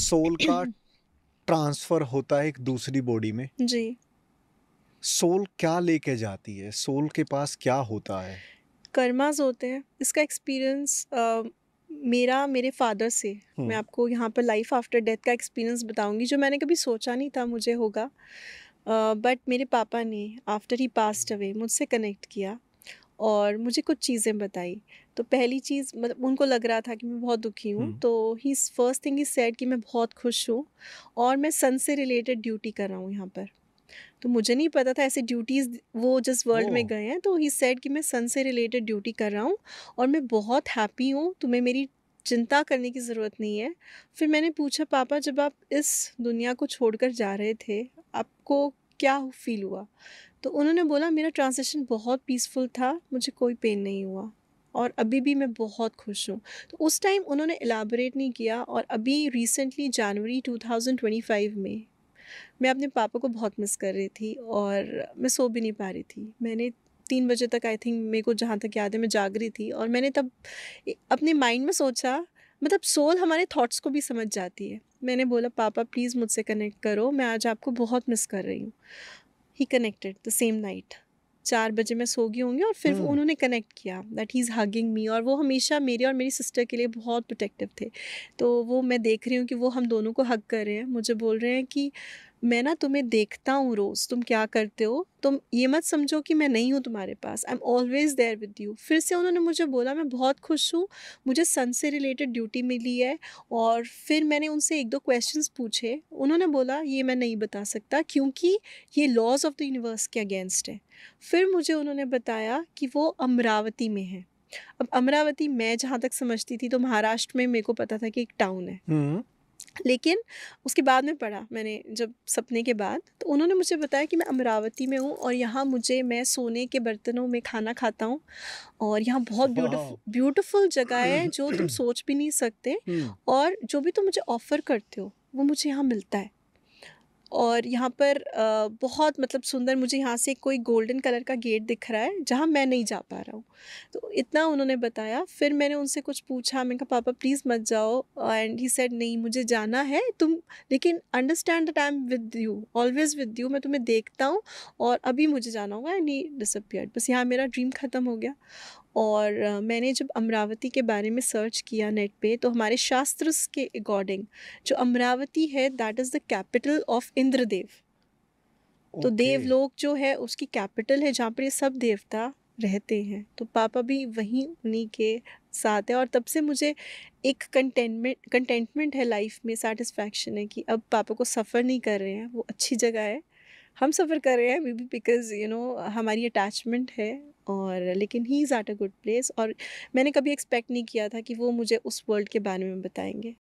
Soul का transfer होता है एक दूसरी बॉडी में। जी। सोल क्या लेके जाती है? सोल के पास क्या होता है? कर्माज़ होते हैं। इसका एक्सपीरियंस मेरा मेरे फ़ादर से, मैं हुँ, आपको यहाँ पर लाइफ़ आफ्टर डेथ का एक्सपीरियंस बताऊँगी जो मैंने कभी सोचा नहीं था मुझे होगा। बट मेरे पापा ने आफ्टर ही पास्ड अवे मुझसे कनेक्ट किया और मुझे कुछ चीज़ें बताई। तो पहली चीज़ मतलब उनको लग रहा था कि मैं बहुत दुखी हूँ, हुँ। तो ही फर्स्ट थिंग ही सेड कि मैं बहुत खुश हूँ और मैं सन से रिलेटेड ड्यूटी कर रहा हूँ यहाँ पर। तो मुझे नहीं पता था ऐसी ड्यूटीज़ वो जिस वर्ल्ड ओह! में गए हैं, तो ही सेड कि मैं सन से रिलेटेड ड्यूटी कर रहा हूँ और मैं बहुत हैप्पी हूँ, तुम्हें मेरी चिंता करने की ज़रूरत नहीं है। फिर मैंने पूछा पापा जब आप इस दुनिया को छोड़कर जा रहे थे, आपको क्या फ़ील हुआ? तो उन्होंने बोला मेरा ट्रांज़िशन बहुत पीसफुल था, मुझे कोई पेन नहीं हुआ और अभी भी मैं बहुत खुश हूँ। तो उस टाइम उन्होंने इलैबोरेट नहीं किया और अभी रिसेंटली जनवरी 2025 में मैं अपने पापा को बहुत मिस कर रही थी और मैं सो भी नहीं पा रही थी। मैंने 3 बजे तक आई थिंक मेरे को जहाँ तक याद है मैं जाग रही थी और मैंने तब अपने माइंड में सोचा मतलब सोल हमारे थॉट्स को भी समझ जाती है। मैंने बोला पापा प्लीज़ मुझसे कनेक्ट करो, मैं आज आपको बहुत मिस कर रही हूँ। ही कनेक्टेड द सेम नाइट। 4 बजे मैं सो गई होंगी और फिर वो हुँ। उन्होंने कनेक्ट किया दैट ही इज़ हगिंग मी और वो हमेशा मेरे और मेरी सिस्टर के लिए बहुत प्रोटेक्टिव थे। तो वो मैं देख रही हूँ कि वो हम दोनों को हग कर रहे हैं। मुझे बोल रहे हैं कि मैं ना तुम्हें देखता हूँ रोज़, तुम क्या करते हो? तुम ये मत समझो कि मैं नहीं हूँ तुम्हारे पास, I am always there with you. फिर से उन्होंने मुझे बोला मैं बहुत खुश हूँ, मुझे सन से रिलेटेड ड्यूटी मिली है और फिर मैंने उनसे 1-2 क्वेश्चन्स पूछे। उन्होंने बोला ये मैं नहीं बता सकता क्योंकि ये लॉज़ ऑफ़ द यूनिवर्स के अगेंस्ट है। फिर मुझे उन्होंने बताया कि वो अमरावती में है। अब अमरावती मैं जहाँ तक समझती थी तो महाराष्ट्र में मेरे को पता था कि एक टाउन है। हुँ। लेकिन उसके बाद में पढ़ा मैंने जब सपने के बाद, तो उन्होंने मुझे बताया कि मैं अमरावती में हूँ और यहाँ मैं सोने के बर्तनों में खाना खाता हूँ और यहाँ बहुत वॉव! ब्यूटीफुल जगह है जो तुम सोच भी नहीं सकते हुँ। और जो भी तुम मुझे ऑफ़र करते हो, वो मुझे यहाँ मिलता है। और यहाँ पर बहुत मतलब सुंदर मुझे यहाँ से कोई गोल्डन कलर का गेट दिख रहा है जहाँ मैं नहीं जा पा रहा हूँ। तो इतना उन्होंने बताया। फिर मैंने उनसे कुछ पूछा, मैंने कहा पापा प्लीज़ मत जाओ एंड ही सेड नहीं मुझे जाना है तुम, लेकिन understand that I am with you, always with you, मैं तुम्हें देखता हूँ और अभी मुझे जाना होगा एंड ही डिसअपीयर्ड। बस यहाँ मेरा ड्रीम ख़त्म हो गया। और मैंने जब अमरावती के बारे में सर्च किया नेट पे तो हमारे शास्त्र के अकॉर्डिंग जो अमरावती है that is the capital of Indradev. तो ओके। देवलोक जो है उसकी कैपिटल है जहाँ पर ये सब देवता रहते हैं। तो पापा भी वहीं उन्हीं के साथ है और तब से मुझे एक कंटेंटमेंट है लाइफ में, सेटिस्फैक्शन है कि अब पापा को सफ़र नहीं कर रहे हैं, वो अच्छी जगह है। हम सफ़र कर रहे हैं मे बी बिकॉज़ हमारी अटैचमेंट है और लेकिन he is at a good place और मैंने कभी एक्सपेक्ट नहीं किया था कि वो मुझे उस वर्ल्ड के बारे में बताएँगे।